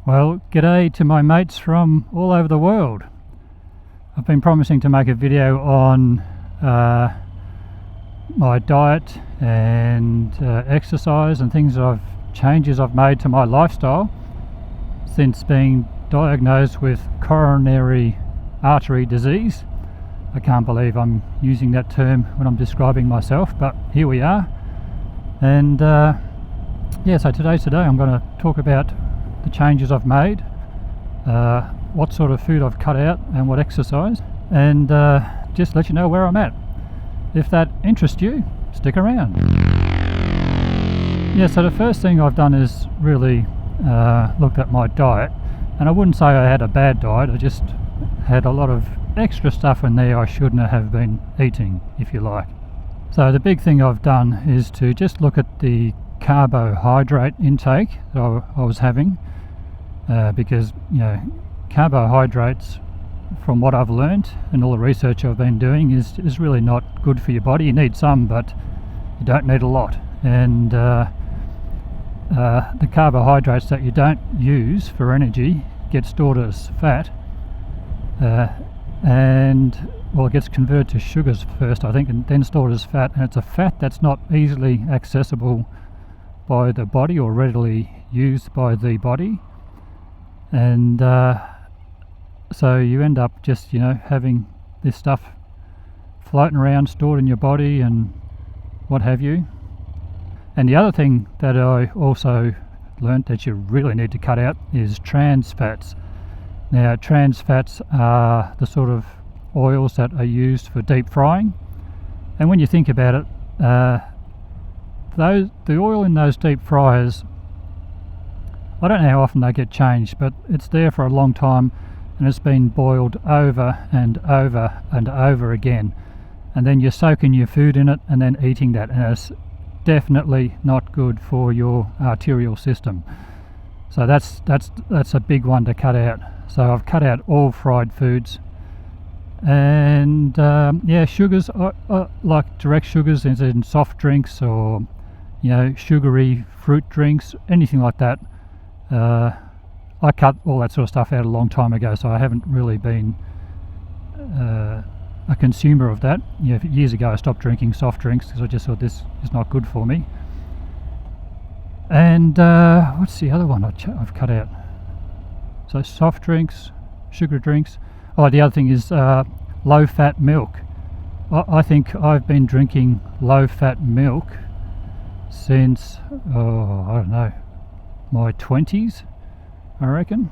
Well, g'day to my mates from all over the world. I've been promising to make a video on my diet and exercise and changes I've made to my lifestyle since being diagnosed with coronary artery disease. I can't believe I'm using that term when I'm describing myself, but here we are. And so today I'm going to talk about the changes I've made, what sort of food I've cut out and what exercise, and just let you know where I'm at. If that interests you, stick around. So the first thing I've done is really looked at my diet, and I wouldn't say I had a bad diet, I just had a lot of extra stuff in there I shouldn't have been eating, if you like. So the big thing I've done is to just look at the carbohydrate intake that I was having, because carbohydrates, from what I've learned and all the research I've been doing, is really not good for your body. You need some, but you don't need a lot. And the carbohydrates that you don't use for energy get stored as fat, it gets converted to sugars first, I think, and then stored as fat, and it's a fat that's not easily accessible by the body or readily used by the body, and so you end up just having this stuff floating around stored in your body and what have you. And the other thing that I also learnt that you really need to cut out is trans fats. Now, trans fats are the sort of oils that are used for deep frying, and when you think about it, the oil in those deep fryers, I don't know how often they get changed, but it's there for a long time and it's been boiled over and over and over again, and then you're soaking your food in it and then eating that, and it's definitely not good for your arterial system. So that's a big one to cut out. So I've cut out all fried foods, and sugars, like direct sugars in soft drinks or sugary fruit drinks, anything like that. I cut all that sort of stuff out a long time ago, so I haven't really been a consumer of that. Years ago I stopped drinking soft drinks because I just thought this is not good for me. And what's the other one I've cut out? So soft drinks, sugar drinks. Oh, the other thing is low-fat milk. I think I've been drinking low-fat milk since, I don't know, my 20s, I reckon.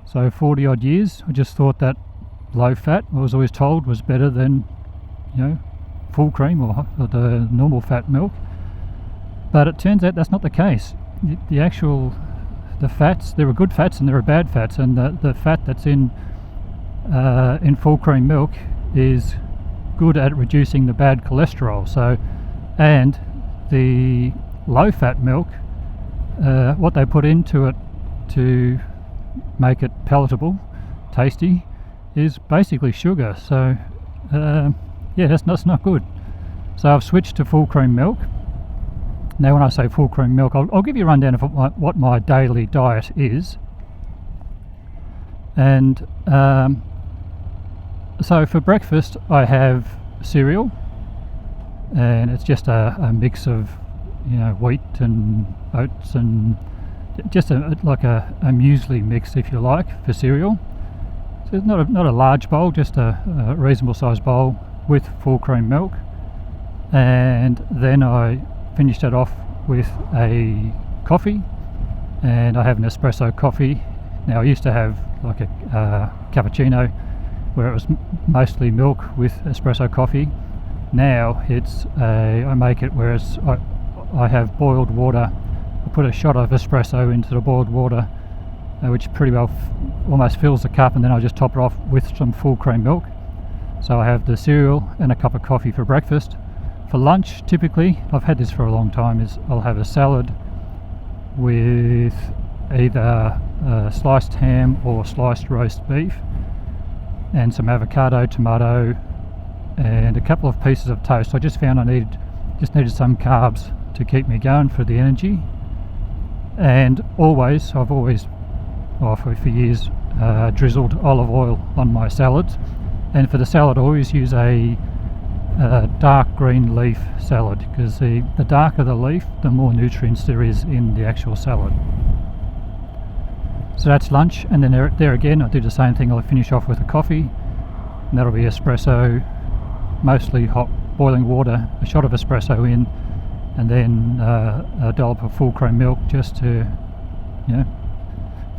So 40 odd years. I just thought that low-fat, I was always told, was better than full cream or the normal fat milk. But it turns out that's not the case. The fats, there are good fats and there are bad fats, and the fat that's in full cream milk is good at reducing the bad cholesterol. So, and the low fat milk, what they put into it to make it palatable, tasty, is basically sugar. So that's not good. So I've switched to full cream milk. Now when I say full cream milk, I'll give you a rundown of what my daily diet is. And so for breakfast I have cereal, and it's just a mix of wheat and oats, and just like a muesli mix, if you like, for cereal. So it's not a large bowl, just a reasonable sized bowl with full cream milk. And then I finished it off with a coffee, and I have an espresso coffee. Now I used to have like a cappuccino where it was mostly milk with espresso coffee. Now I make it where I have boiled water. I put a shot of espresso into the boiled water, which pretty well almost fills the cup, and then I just top it off with some full cream milk. So I have the cereal and a cup of coffee for breakfast. For lunch, typically, I've had this for a long time, is I'll have a salad with either sliced ham or sliced roast beef, and some avocado, tomato, and a couple of pieces of toast. I just found I needed some carbs to keep me going for the energy. And I've always for years, drizzled olive oil on my salads. And for the salad I always use a dark green leaf salad, because the darker the leaf, the more nutrients there is in the actual salad. So that's lunch, and then there again I do the same thing. I'll finish off with a coffee, and that'll be espresso, mostly hot boiling water, a shot of espresso in, and then a dollop of full cream milk just to,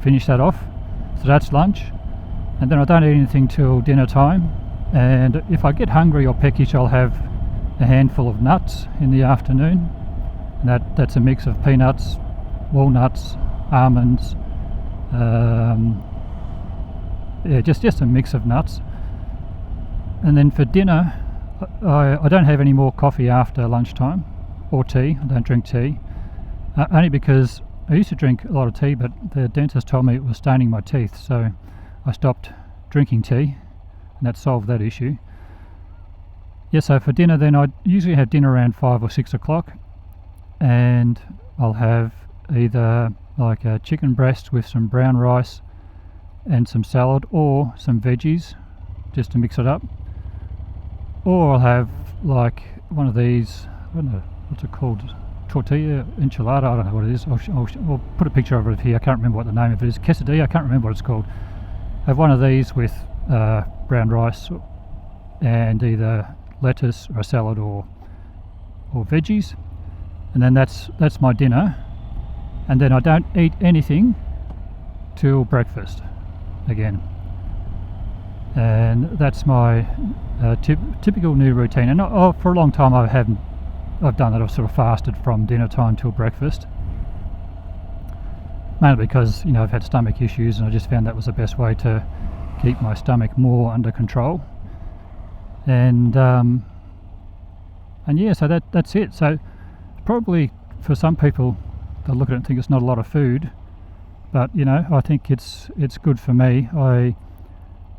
finish that off. So that's lunch, and then I don't eat anything till dinner time. And if I get hungry or peckish, I'll have a handful of nuts in the afternoon, and that's a mix of peanuts, walnuts, almonds, just a mix of nuts. And then for dinner, I don't have any more coffee after lunchtime, or tea. I don't drink tea, only because I used to drink a lot of tea, but the dentist told me it was staining my teeth, so I stopped drinking tea, and that solved that issue. So for dinner then, I usually have dinner around 5 or 6 o'clock, and I'll have either like a chicken breast with some brown rice and some salad, or some veggies just to mix it up, or I'll have like one of these, I don't know what's it called, tortilla enchilada, I don't know what it is. I'll put a picture of it here. I can't remember what the name of it is. Quesadilla, I can't remember what it's called. I have one of these with brown rice and either lettuce or a salad or veggies, and then that's my dinner. And then I don't eat anything till breakfast again, and that's my typical new routine. And for a long time I've done that. I've sort of fasted from dinner time till breakfast, mainly because I've had stomach issues, and I just found that was the best way to keep my stomach more under control. And so that's it. So probably for some people, they'll look at it and think it's not a lot of food, but I think it's good for me. I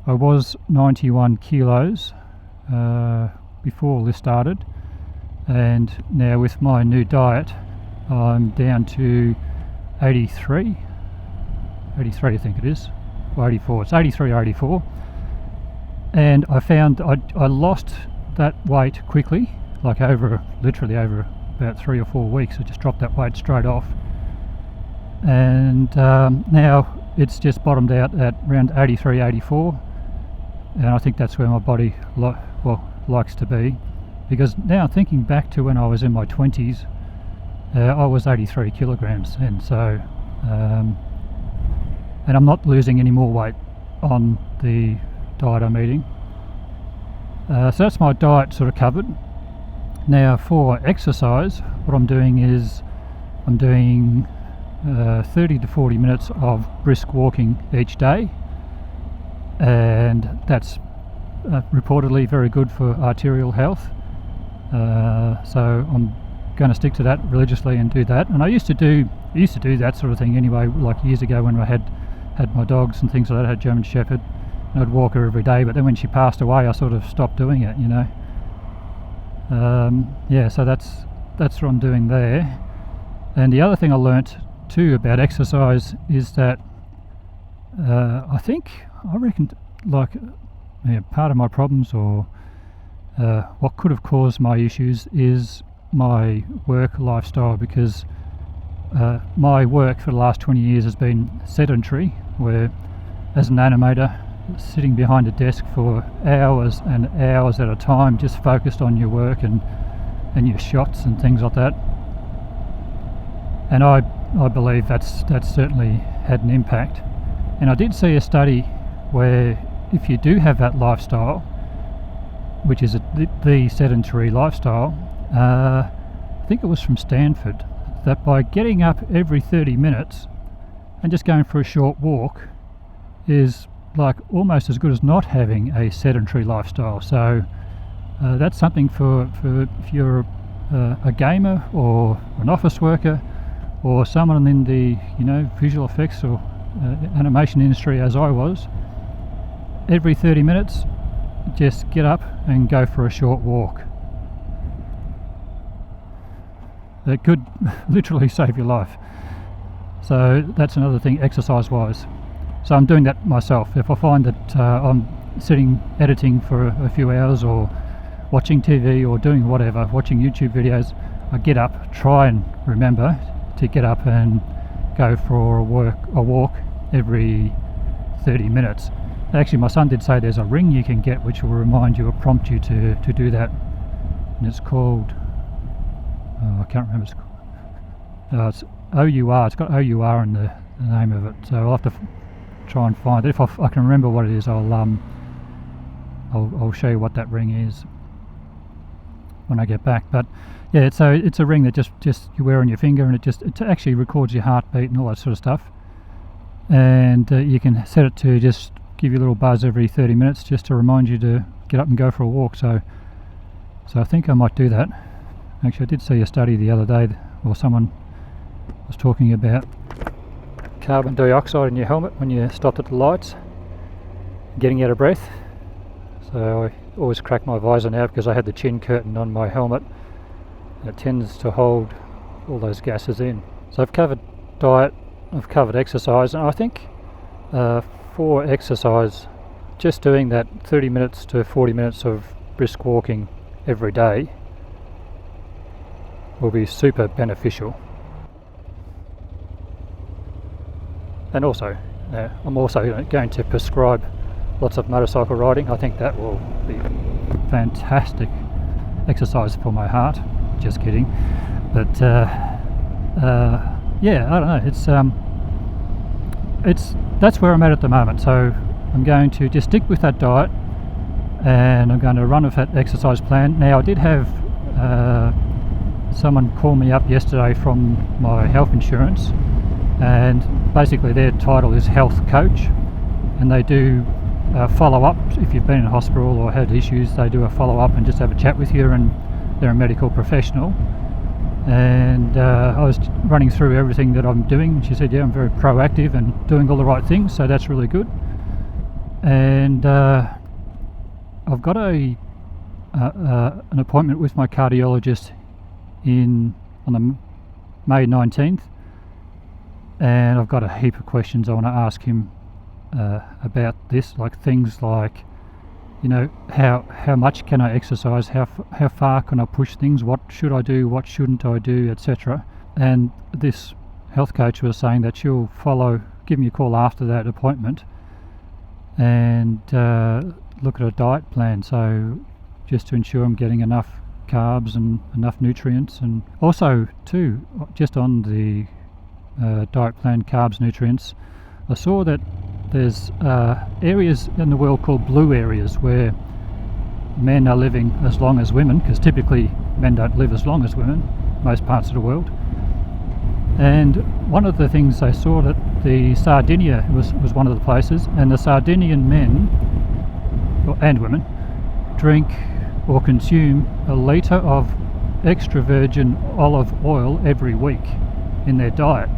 was 91 kilos before all this started, and now with my new diet I'm down to 83 I think it is, or 84. It's 83 or 84, and I found I lost that weight quickly, like literally over about 3 or 4 weeks. I just dropped that weight straight off, and now it's just bottomed out at around 83, 84, and I think that's where my body likes to be. Because now thinking back to when I was in my 20s, I was 83 kilograms, and so and I'm not losing any more weight on the diet I'm eating. So that's my diet sort of covered. Now for exercise, what I'm doing is I'm doing 30 to 40 minutes of brisk walking each day, and that's reportedly very good for arterial health. So I'm going to stick to that religiously and do that. And I used to do that sort of thing anyway, like years ago when I had my dogs and things like that. I had German Shepherd, and I'd walk her every day, but then when she passed away I sort of stopped doing it, so that's what I'm doing there. And the other thing I learnt too about exercise is that I reckon part of my problems, or what could have caused my issues, is my work lifestyle, because my work for the last 20 years has been sedentary, where as an animator, sitting behind a desk for hours and hours at a time, just focused on your work and your shots and things like that. And I believe that's certainly had an impact. And I did see a study where if you do have that lifestyle, which is the sedentary lifestyle, I think it was from Stanford, that by getting up every 30 minutes and just going for a short walk is like almost as good as not having a sedentary lifestyle. So that's something for if you're a gamer or an office worker or someone in the visual effects or animation industry, as I was. Every 30 minutes just get up and go for a short walk. It could literally save your life. So that's another thing exercise wise. So I'm doing that myself. If I find that I'm sitting editing for a few hours, or watching TV, or doing whatever, watching YouTube videos, I get up, try and remember to get up and go for a walk every 30 minutes. Actually, my son did say there's a ring you can get which will remind you or prompt you to do that, and it's called, I can't remember what it's called. It's OUR, it's got OUR in the name of it, so I'll have to try and find it. If I can remember what it is, I'll show you what that ring is when I get back. But yeah, it's a ring that just you wear on your finger, and it actually records your heartbeat and all that sort of stuff, and you can set it to just give you a little buzz every 30 minutes just to remind you to get up and go for a walk. So I think I might do that. Actually, I did see a study the other day, or someone was talking about carbon dioxide in your helmet when you stopped at the lights, getting out of breath. So I always crack my visor now because I had the chin curtain on my helmet, and it tends to hold all those gases in. So I've covered diet, I've covered exercise, and I think for exercise, just doing that 30 minutes to 40 minutes of brisk walking every day will be super beneficial. And also, I'm also going to prescribe lots of motorcycle riding. I think that will be fantastic exercise for my heart. Just kidding. But yeah, I don't know. That's where I'm at the moment. So I'm going to just stick with that diet, and I'm going to run with that exercise plan. Now, I did have someone call me up yesterday from my health insurance, and basically their title is health coach, and they do follow up. If you've been in hospital or had issues, they do a follow up and just have a chat with you, and they're a medical professional. And I was running through everything that I'm doing. She said, yeah, I'm very proactive and doing all the right things, so that's really good. And I've got an appointment with my cardiologist on the May 19th, and I've got a heap of questions I want to ask him about this, like things like, you know, how much can I exercise, how far can I push things, what should I do, what shouldn't I do, etc. And this health coach was saying that she'll give me a call after that appointment and look at a diet plan, so just to ensure I'm getting enough carbs and enough nutrients. And also too, just on the diet plan, carbs, nutrients, I saw that there's areas in the world called blue areas where men are living as long as women, because typically men don't live as long as women most parts of the world. And one of the things I saw, that the Sardinia was one of the places, and the Sardinian men and women drink or consume a litre of extra virgin olive oil every week in their diet.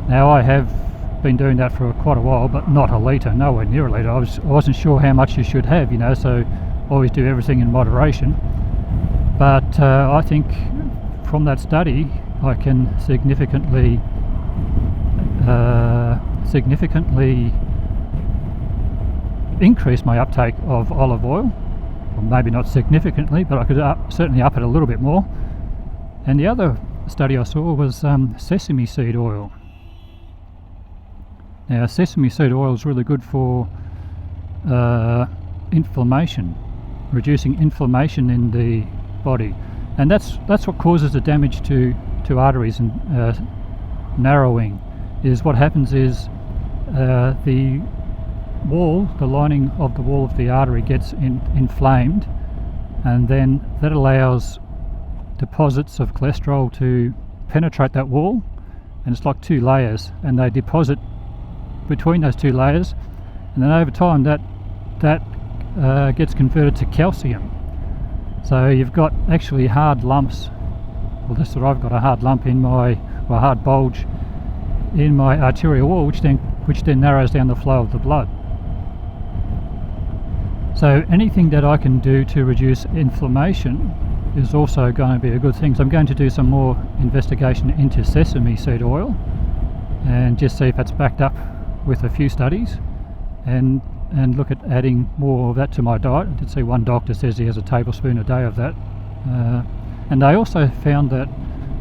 Now, I have been doing that for quite a while, but not a litre, nowhere near a litre. I wasn't sure how much you should have, you know, so always do everything in moderation. But I think from that study I can significantly increase my uptake of olive oil. Well, maybe not significantly, but I could certainly up it a little bit more. And the other study I saw was sesame seed oil. Now, sesame seed oil is really good for inflammation, reducing inflammation in the body, and that's what causes the damage to arteries and narrowing. Is what happens is the lining of the wall of the artery gets inflamed, and then that allows deposits of cholesterol to penetrate that wall, and it's like two layers, and they deposit between those two layers, and then over time that gets converted to calcium. So you've got actually hard lumps. Well, that's what I've got, a hard lump a hard bulge in my arterial wall, which then narrows down the flow of the blood. So anything that I can do to reduce inflammation is also going to be a good thing. So I'm going to do some more investigation into sesame seed oil and just see if that's backed up with a few studies and look at adding more of that to my diet. I did see one doctor says he has a tablespoon a day of that. And they also found that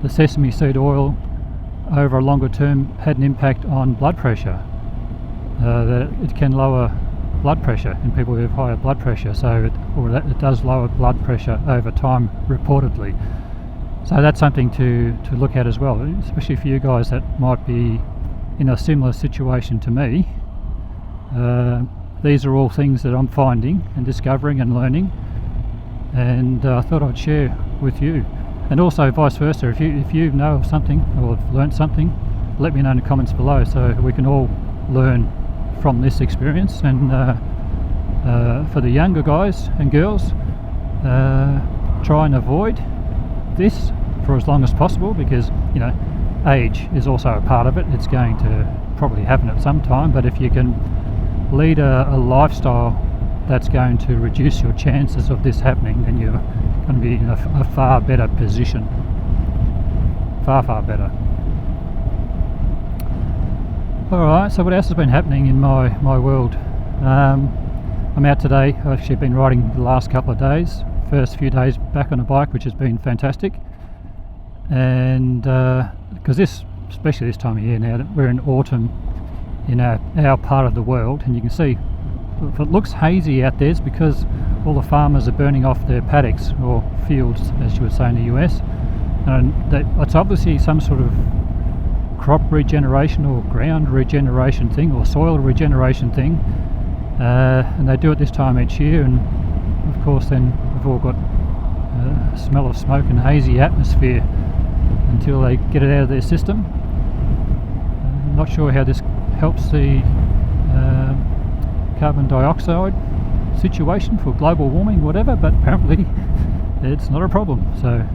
the sesame seed oil over a longer term had an impact on blood pressure, that it can lower blood pressure in people who have higher blood pressure, so it does lower blood pressure over time reportedly. So that's something to look at as well, especially for you guys that might be in a similar situation to me. These are all things that I'm finding and discovering and learning, and I thought I'd share with you. And also vice versa, if you know of something or have learnt something, let me know in the comments below so we can all learn from this experience. And for the younger guys and girls, try and avoid this for as long as possible, because age is also a part of it. It's going to probably happen at some time, but if you can lead a lifestyle that's going to reduce your chances of this happening, then you're going to be in a far better position. Far better. Alright, so what else has been happening in my world? I'm out today. I've actually been riding the last couple of days. First few days back on a bike, which has been fantastic. And because especially this time of year now, we're in autumn in our part of the world, and you can see if it looks hazy out there, it's because all the farmers are burning off their paddocks or fields, as you would say in the US, and it's obviously some sort of crop regeneration or ground regeneration thing or soil regeneration thing, and they do it this time each year. And of course then we've all got a smell of smoke and hazy atmosphere until they get it out of their system. I'm not sure how this helps the carbon dioxide situation for global warming, whatever, but apparently it's not a problem. So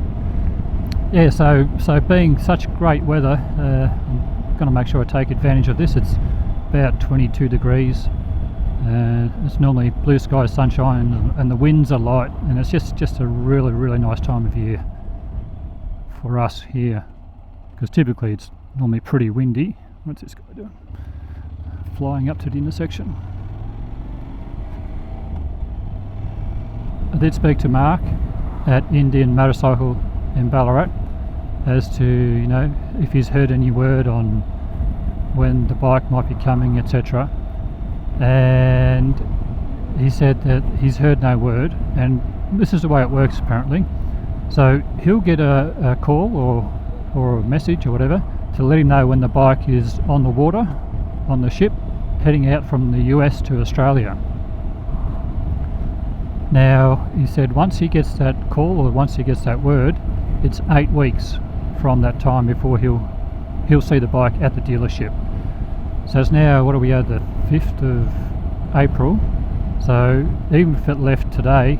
yeah, so being such great weather, I'm going to make sure I take advantage of this. It's about 22 degrees. It's normally blue sky, sunshine, and the winds are light, and it's just a really nice time of year for us here, because typically it's normally pretty windy. What's this guy doing? Flying up to the intersection. I did speak to Mark at Indian Motorcycle in Ballarat as to if he's heard any word on when the bike might be coming, etc. And he said that he's heard no word, and this is the way it works apparently. So he'll get a call or a message or whatever to let him know when the bike is on the water, on the ship heading out from the US to Australia. Now, he said once he gets that call or once he gets that word, it's 8 weeks from that time before he'll see the bike at the dealership. So it's now, what are we at, the 5th of April. So even if it left today,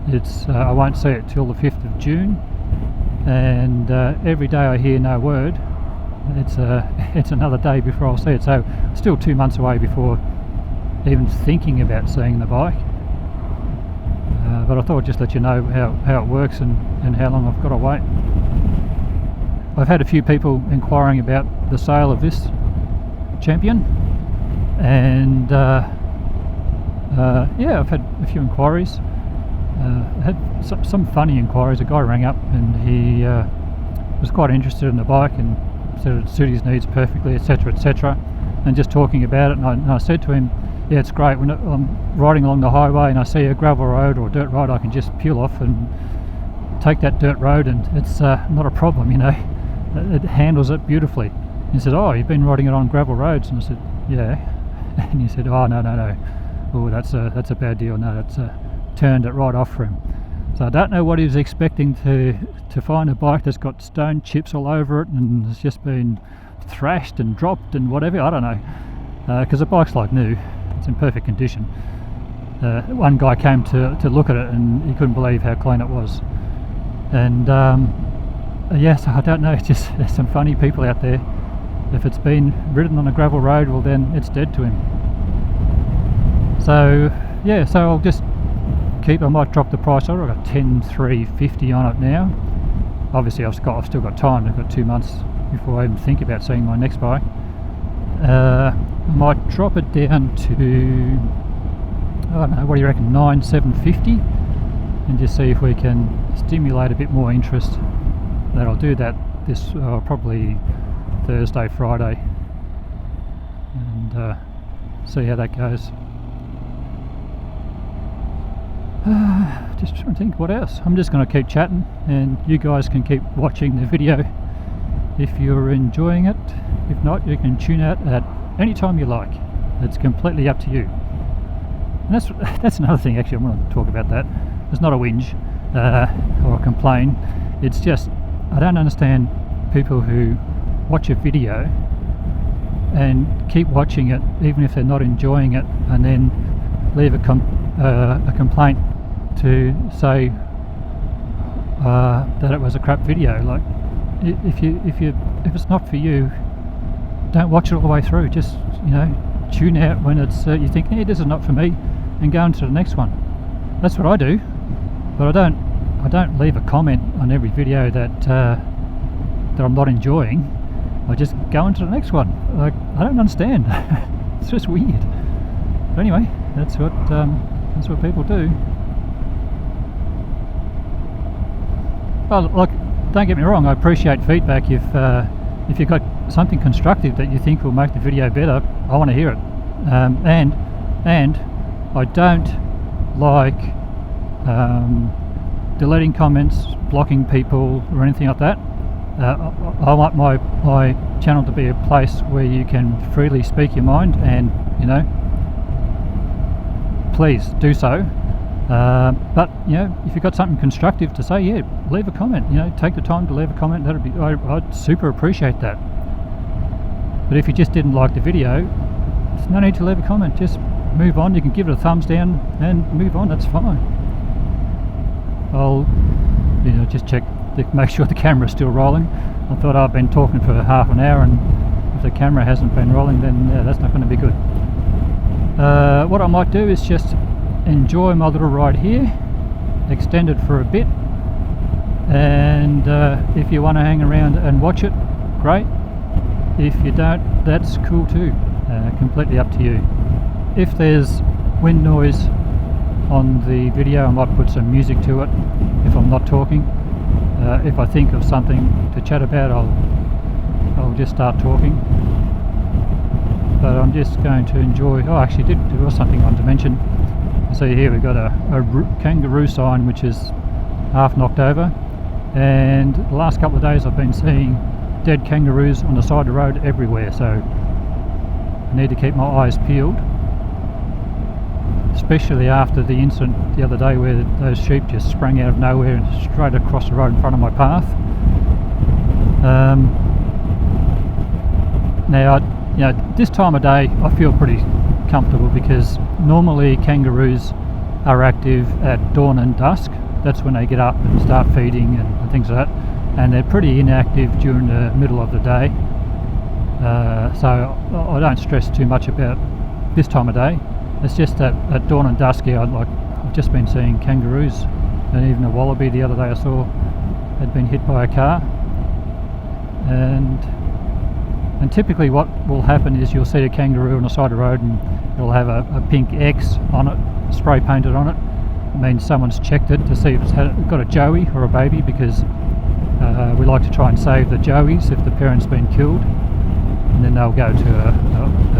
it's I won't see it till the 5th of June. And every day I hear no word, it's another day before I'll see it. So still 2 months away before even thinking about seeing the bike. But I thought I'd just let you know how it works and how long I've got to wait. I've had a few people inquiring about the sale of this Champion, and yeah, I've had a few inquiries. I had some funny inquiries. A guy rang up and he was quite interested in the bike and said it suited his needs perfectly, etc., and just talking about it, and I said to him, yeah, it's great. When I'm riding along the highway and I see a gravel road or a dirt road, I can just peel off and take that dirt road, and it's not a problem, it handles it beautifully. He said, oh, you've been riding it on gravel roads? And I said, yeah. And he said, oh, no, oh, that's a bad deal. No, that's turned it right off for him. So I don't know what he was expecting to find, a bike that's got stone chips all over it and has just been thrashed and dropped and whatever. I don't know, because the bike's like new. It's in perfect condition. One guy came to look at it and he couldn't believe how clean it was. And yes, I don't know, just there's some funny people out there. If it's been ridden on a gravel road, well then it's dead to him. So yeah, so I'll just I might drop the price on it. I've got 10,350 on it now. Obviously I've still got time. I've got 2 months before I even think about seeing my next bike. I might drop it down to, I don't know, what do you reckon, 9,750, and just see if we can stimulate a bit more interest. That I'll do that this probably Thursday, Friday, and see how that goes. Just trying to think what else. I'm just going to keep chatting, and you guys can keep watching the video if you're enjoying it. If not, you can tune out at any time you like. It's completely up to you. And that's another thing, actually. I want to talk about that. It's not a whinge or a complaint. It's just, I don't understand people who watch a video and keep watching it even if they're not enjoying it, and then leave a complaint to say that it was a crap video. Like, if it's not for you, don't watch it all the way through. Just, you know, tune out when it's you think, hey, this is not for me, and go on to the next one. That's what I do, but I don't leave a comment on every video that I'm not enjoying. I just go on to the next one. Like, I don't understand. It's just weird. But anyway, that's what people do. Well, look, don't get me wrong. I appreciate feedback. If you've got something constructive that you think will make the video better, I want to hear it. And I don't like deleting comments, blocking people, or anything like that. I want my channel to be a place where you can freely speak your mind, and, you know, please do so. But, you know, if you've got something constructive to say, yeah, leave a comment. You know, take the time to leave a comment. I'd super appreciate that. But if you just didn't like the video, there's no need to leave a comment. Just move on. You can give it a thumbs down and move on. That's fine. I'll, you know, just check to make sure the camera's still rolling. I thought I've been talking for half an hour, and if the camera hasn't been rolling, then that's not going to be good. What I might do is just enjoy my little ride here, extend it for a bit, and if you want to hang around and watch it, great. If you don't, that's cool too. Completely up to you. If there's wind noise on the video, I might put some music to it if I'm not talking. If I think of something to chat about, I'll just start talking. But I'm just going to enjoy. Oh, actually, there was something I wanted to mention. See here, we've got a kangaroo sign which is half knocked over, and the last couple of days I've been seeing dead kangaroos on the side of the road everywhere, so I need to keep my eyes peeled, especially after the incident the other day where those sheep just sprang out of nowhere and straight across the road in front of my path. Now, you know, this time of day I feel pretty comfortable, because normally kangaroos are active at dawn and dusk. That's when they get up and start feeding and things like that, and they're pretty inactive during the middle of the day. So I don't stress too much about this time of day. It's just that at dawn and dusk here, I've just been seeing kangaroos, and even a wallaby the other day I saw had been hit by a car. And typically what will happen is you'll see a kangaroo on the side of the road and it'll have a pink X on it, spray painted on it. It means someone's checked it to see if it's got a joey or a baby, because we like to try and save the joeys if the parent's been killed, and then they'll go to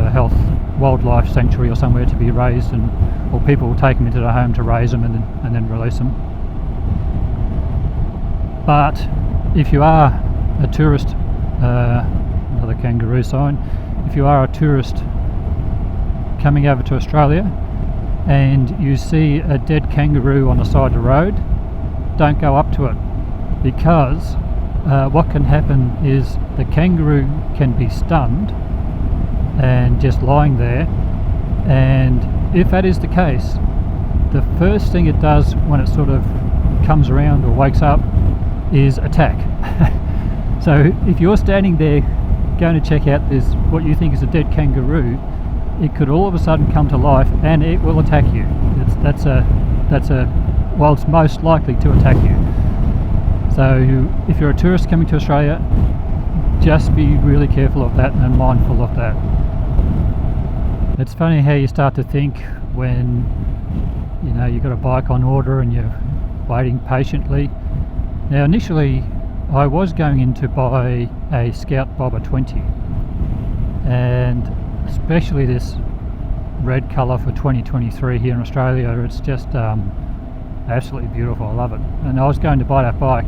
a health wildlife sanctuary or somewhere to be raised, or people will take them into the home to raise them and then release them. But if you are a tourist, another kangaroo sign, if you are a tourist coming over to Australia and you see a dead kangaroo on the side of the road, don't go up to it, because what can happen is the kangaroo can be stunned and just lying there, and if that is the case, the first thing it does when it sort of comes around or wakes up is attack. So if you're standing there going to check out this, what you think is a dead kangaroo, it could all of a sudden come to life and it will attack you. Well, it's most likely to attack you. So if you're a tourist coming to Australia, just be really careful of that and mindful of that. It's funny how you start to think when you know you've got a bike on order and you're waiting patiently. Now initially I was going in to buy a Scout Bobber 20, and especially this red colour for 2023 here in Australia, it's just absolutely beautiful. I love it. And I was going to buy that bike,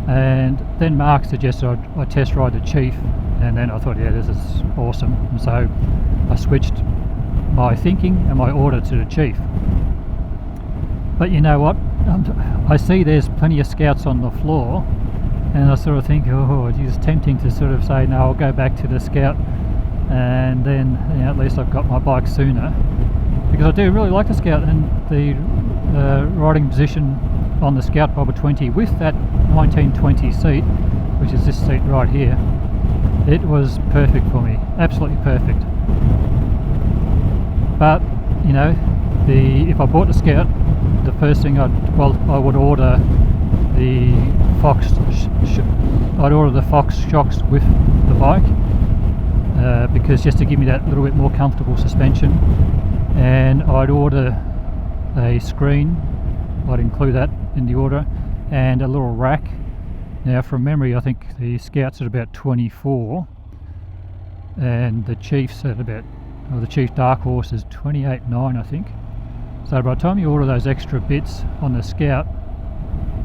and then Mark suggested I test ride the Chief, and then I thought, yeah, this is awesome. And so I switched my thinking and my order to the Chief. But you know what, I see there's plenty of Scouts on the floor, and I sort of think, oh, it's tempting to sort of say, no, I'll go back to the Scout, and then at least I've got my bike sooner, because I do really like the Scout, and the riding position on the Scout Bobber 20 with that 1920 seat, which is this seat right here, it was perfect for me, absolutely perfect. But you know, if I bought the Scout, the first thing I would order the Fox shocks with the bike, because just to give me that little bit more comfortable suspension, and I'd order a screen, I'd include that in the order, and a little rack. Now from memory I think the Scout's at about 24 and the Chief's at about, or the Chief Dark Horse is 28.9 I think. So by the time you order those extra bits on the Scout,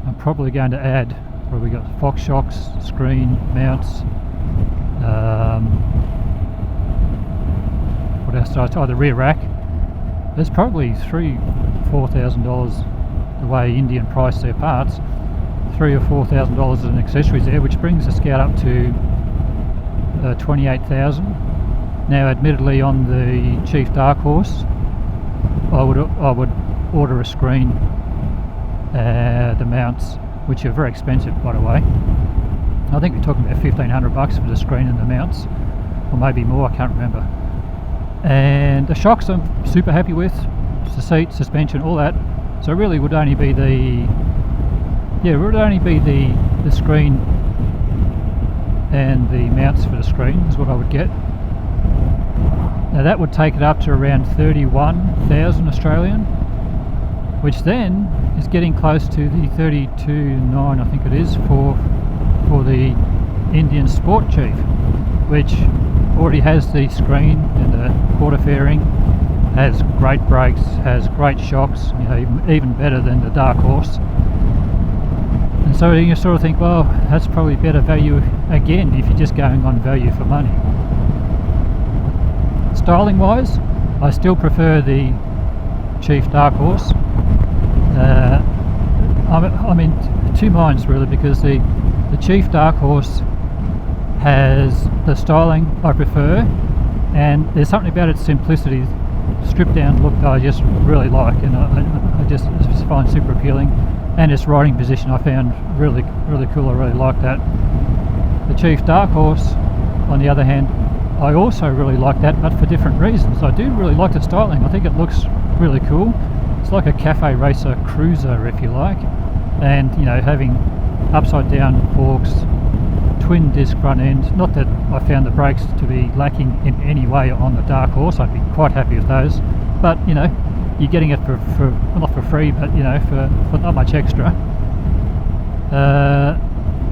I'm probably going to add, where we got Fox shocks, screen, mounts, what else? The rear rack. There's probably $3,000-4,000 the way Indian price their parts, $3,000 or $4,000 in accessories there, which brings the Scout up to 28,000. Now admittedly on the Chief Dark Horse I would order a screen, the mounts, which are very expensive by the way. I think we're talking about $1,500 for the screen and the mounts, or maybe more, I can't remember. And the shocks I'm super happy with, the seat, suspension, all that. So it really would only be the screen and the mounts for the screen is what I would get. Now that would take it up to around 31,000 Australian, which then is getting close to the 32.9 I think it is for the Indian Sport Chief, which already has the screen and the quarter fairing, has great brakes, has great shocks, you know, even better than the Dark Horse. And so you sort of think, well, that's probably better value again if you're just going on value for money. Styling wise, I still prefer the Chief Dark Horse. I'm in two minds really, because the Chief Dark Horse has the styling I prefer, and there's something about its simplicity, stripped down look that I just really like, and I just find super appealing, and its riding position I found really cool. I really like that. The Chief Dark Horse on the other hand, I also really like that, but for different reasons. I do really like the styling. I think it looks really cool. It's like a cafe racer cruiser if you like, and you know, having upside down forks, twin disc front end. Not that I found the brakes to be lacking in any way on the Dark Horse, I'd be quite happy with those, but you know, you're getting it for not for free, but you know, for not much extra.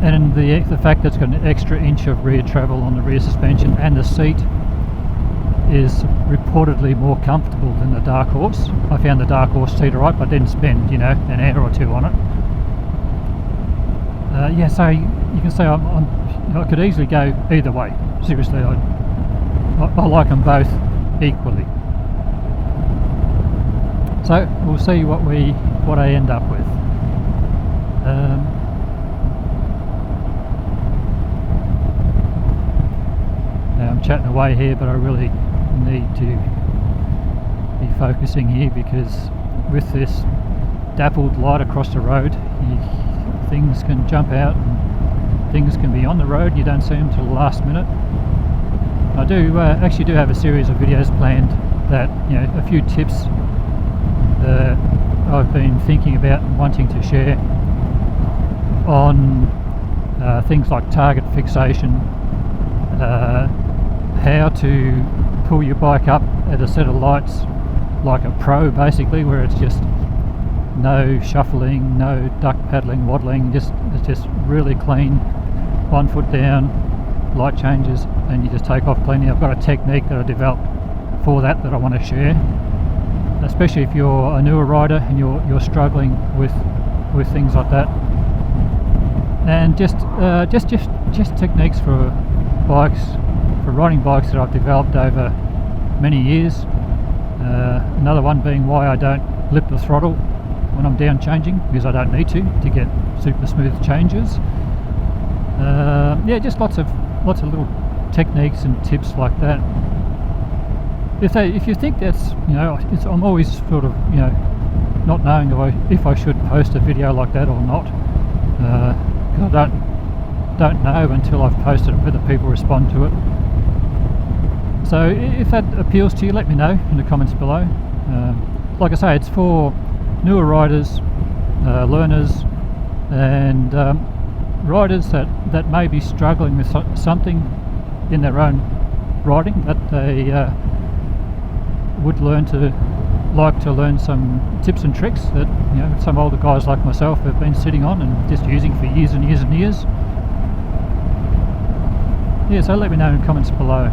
And the fact that it's got an extra inch of rear travel on the rear suspension, and the seat is reportedly more comfortable than the Dark Horse. I found the Dark Horse seat alright, but didn't spend, you know, an hour or two on it. Yeah, so you can say I could easily go either way. Seriously, I like them both equally. So we'll see what I end up with. Now I'm chatting away here, but I really need to be focusing here, because with this dappled light across the road, things can jump out and things can be on the road. You don't see them till the last minute. I do actually have a series of videos planned that, you know, a few tips that I've been thinking about and wanting to share on things like target fixation, how to pull your bike up at a set of lights like a pro, basically, where it's just no shuffling, no duck paddling, waddling, it's just really clean, 1 foot down, light changes, and you just take off cleanly. I've got a technique that I developed for that I want to share, especially if you're a newer rider and you're struggling with things like that. And just techniques for riding bikes that I've developed over many years. Another one being why I don't lip the throttle when I'm down changing, because I don't need to get super smooth changes. Yeah, just lots of little techniques and tips like that. If you think that's, I'm always sort of, not knowing if I should post a video like that or not. I don't know until I've posted it whether people respond to it. So if that appeals to you, let me know in the comments below. Like I say, it's for newer riders, learners, and riders that may be struggling with something in their own riding that they would like to learn some tips and tricks that some older guys like myself have been sitting on and just using for years and years and years. Yeah, so let me know in the comments below.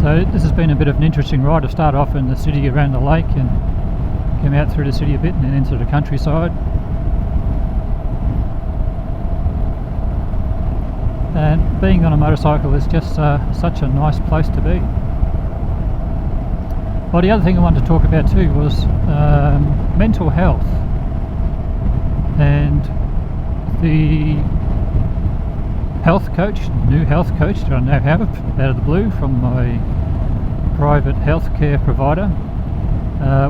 So this has been a bit of an interesting ride. I've started off in the city around the lake and came out through the city a bit and then into the countryside. And being on a motorcycle is just such a nice place to be. Well, the other thing I wanted to talk about too was mental health, and the new health coach that I now have out of the blue from my private healthcare provider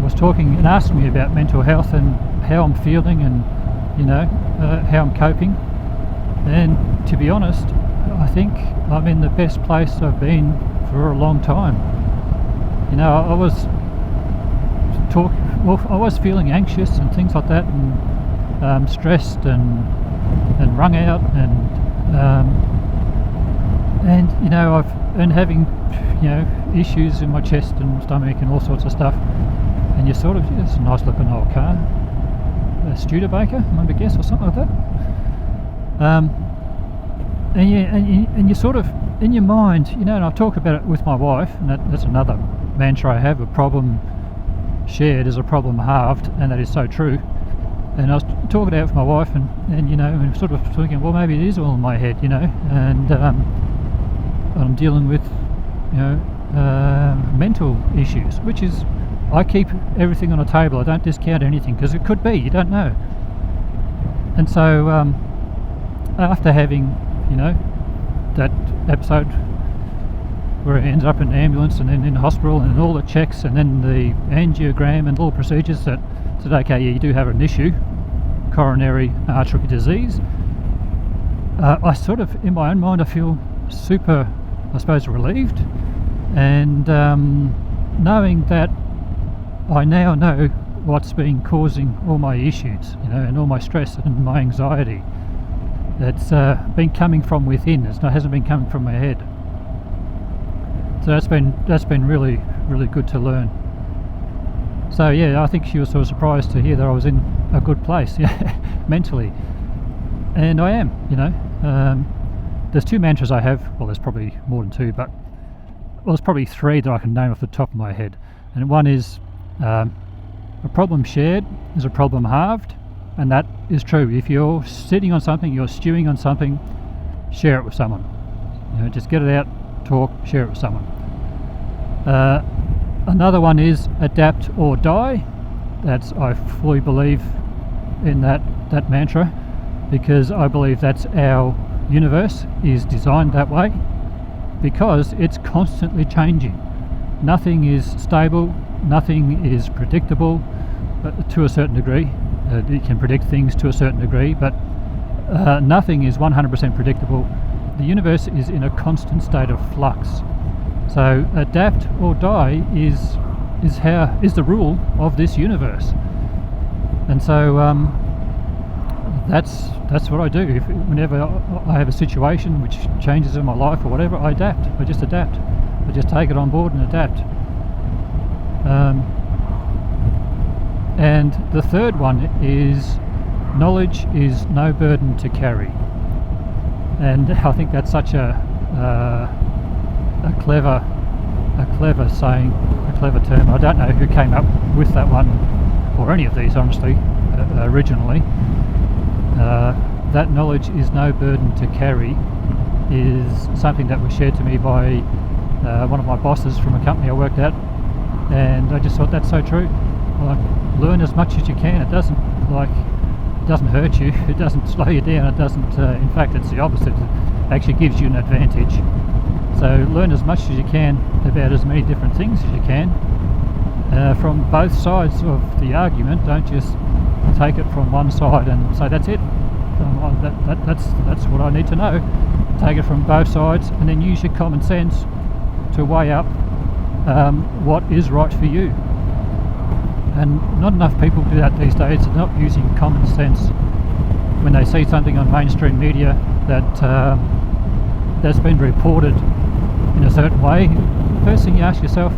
was talking and asked me about mental health and how I'm feeling and how I'm coping. And to be honest, I think I'm in the best place I've been for a long time. I was feeling anxious and things like that, and stressed and wrung out, and I've been having issues in my chest and stomach and all sorts of stuff. And it's a nice looking old car, a Studebaker, I'm going to guess, or something like that. And you sort of, in your mind, and I talk about it with my wife, and that's another mantra I have: a problem shared is a problem halved, and that is so true. And I was talking out with my wife, and sort of thinking, well, maybe it is all in my head, and I'm dealing with, mental issues, which is, I keep everything on a table. I don't discount anything, because it could be, you don't know. And so after having that episode where it ends up in the ambulance and then in the hospital and all the checks and then the angiogram and all the procedures that said, okay, yeah, you do have an issue, coronary artery disease, I sort of, in my own mind, I feel super, I suppose, relieved, and knowing that I now know what's been causing all my issues, and all my stress and my anxiety. It's been coming from within. It hasn't been coming from my head. So that's been really, really good to learn. So yeah, I think she was sort of surprised to hear that I was in a good place, mentally, and I am. There's two mantras I have. Well, there's probably more than two, but there's probably three that I can name off the top of my head. And one is a problem shared is a problem halved. And that is true. If you're sitting on something, you're stewing on something, share it with someone. Just get it out, talk, share it with someone. Another one is adapt or die. I fully believe in that mantra, because I believe that's our universe is designed that way, because it's constantly changing. Nothing is stable, nothing is predictable, but to a certain degree. You can predict things to a certain degree, but nothing is 100% predictable. The universe is in a constant state of flux. So adapt or die is the rule of this universe. And so that's what I do. Whenever I have a situation which changes in my life or whatever, I adapt. I just adapt. I just take it on board and adapt. And the third one is knowledge is no burden to carry. And I think that's such a clever saying, a clever term. I don't know who came up with that one, or any of these, honestly, originally. That knowledge is no burden to carry is something that was shared to me by one of my bosses from a company I worked at, and I just thought that's so true. Like, learn as much as you can. It doesn't hurt you, it doesn't slow you down, it doesn't, in fact it's the opposite, it actually gives you an advantage. So learn as much as you can about as many different things as you can from both sides of the argument. Don't just take it from one side and say that's it, that's what I need to know. Take it from both sides and then use your common sense to weigh up what is right for you. And not enough people do that these days. They're not using common sense when they see something on mainstream media that's been reported in a certain way. The first thing you ask yourself,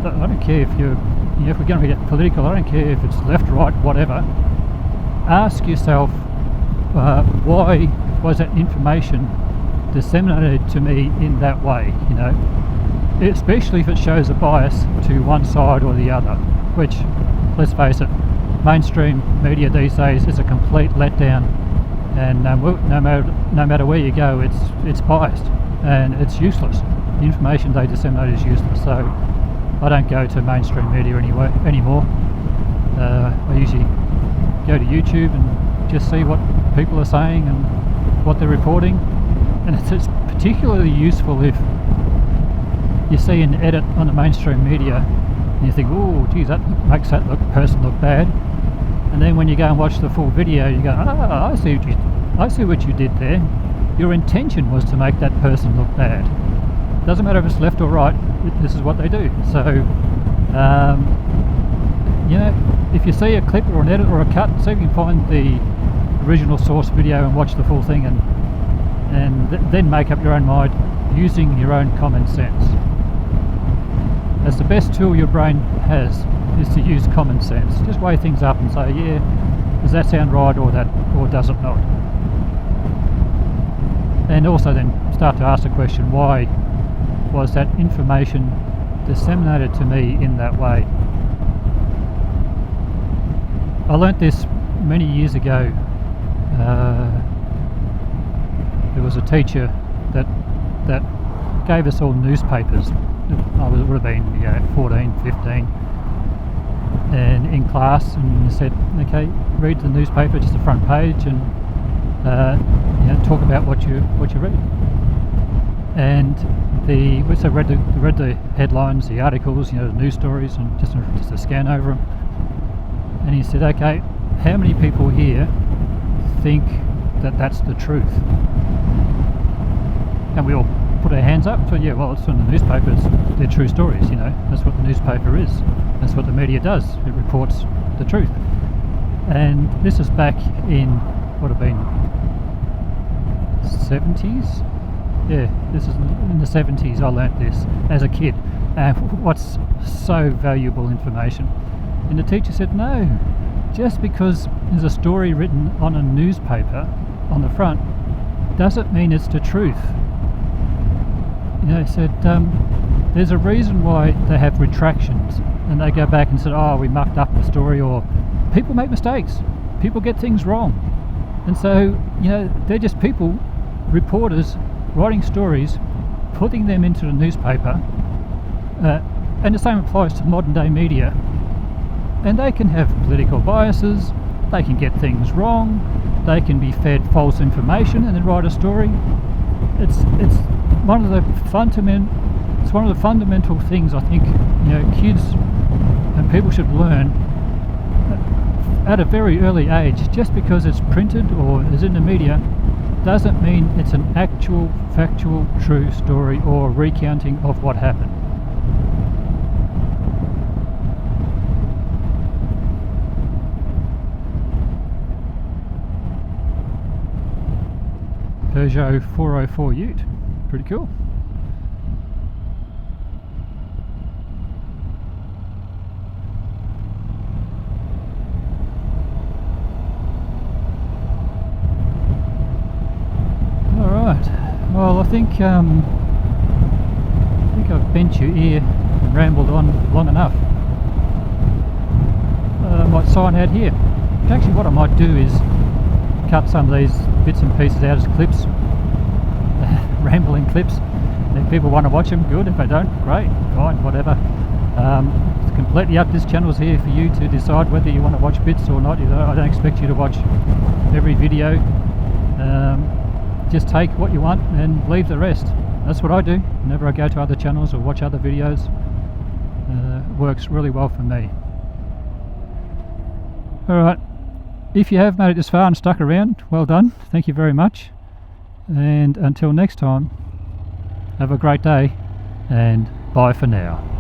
I don't care if if we're going to get political, I don't care if it's left, right, whatever. Ask yourself, why was that information disseminated to me in that way? Especially if it shows a bias to one side or the other, which, let's face it, mainstream media these days is a complete letdown, and no matter where you go, it's biased and it's useless. The information they disseminate is useless, so I don't go to mainstream media anymore. I usually go to YouTube and just see what people are saying and what they're reporting, and it's particularly useful if you see an edit on the mainstream media and you think, oh geez, that makes that person look bad, and then when you go and watch the full video you go, I see what you did there. Your intention was to make that person look bad. Doesn't matter if it's left or right, this is what they do. So if you see a clip or an edit or a cut, see if you can find the original source video and watch the full thing, and then make up your own mind using your own common sense. That's the best tool your brain has, is to use common sense. Just weigh things up and say, yeah, does that sound right or does it not? And also then start to ask the question, why was that information disseminated to me in that way? I learnt this many years ago. There was a teacher that gave us all newspapers. I would have been 14, 15, and in class, and said, okay, read the newspaper, just the front page, and talk about what you read. And so read the headlines, the articles, the news stories, and just a scan over them. And he said, okay, how many people here think that that's the truth? And we all put our hands up. So yeah, well, it's in the newspapers, they're true stories, that's what the newspaper is, that's what the media does, it reports the truth. And this is back in what have been 70s. Yeah, this is in the 70s. I learnt this as a kid, and what's so valuable information. And the teacher said, no, just because there's a story written on a newspaper on the front doesn't mean it's the truth. He said, there's a reason why they have retractions, and they go back and said, oh, we mucked up the story, or people make mistakes, people get things wrong, and so they're just people, reporters, writing stories, putting them into the newspaper, and the same applies to modern day media. And they can have political biases, they can get things wrong, they can be fed false information and then write a story. It's one of the fundamental things I think kids and people should learn at a very early age. Just because it's printed or is in the media doesn't mean it's an actual, factual, true story or recounting of what happened. Peugeot 404 Ute. Pretty cool. Alright, well I think I've bent your ear and rambled on long enough. I might sign out here. Actually what I might do is cut some of these bits and pieces out as clips, rambling clips. If people want to watch them, good. If they don't, great, fine, whatever. It's completely up. This channel's here for you to decide whether you want to watch bits or not. You know, I don't expect you to watch every video. Just take what you want and leave the rest. That's what I do whenever I go to other channels or watch other videos. Works really well for me. Alright, if you have made it this far and stuck around, well done, thank you very much. And until next time, have a great day and bye for now.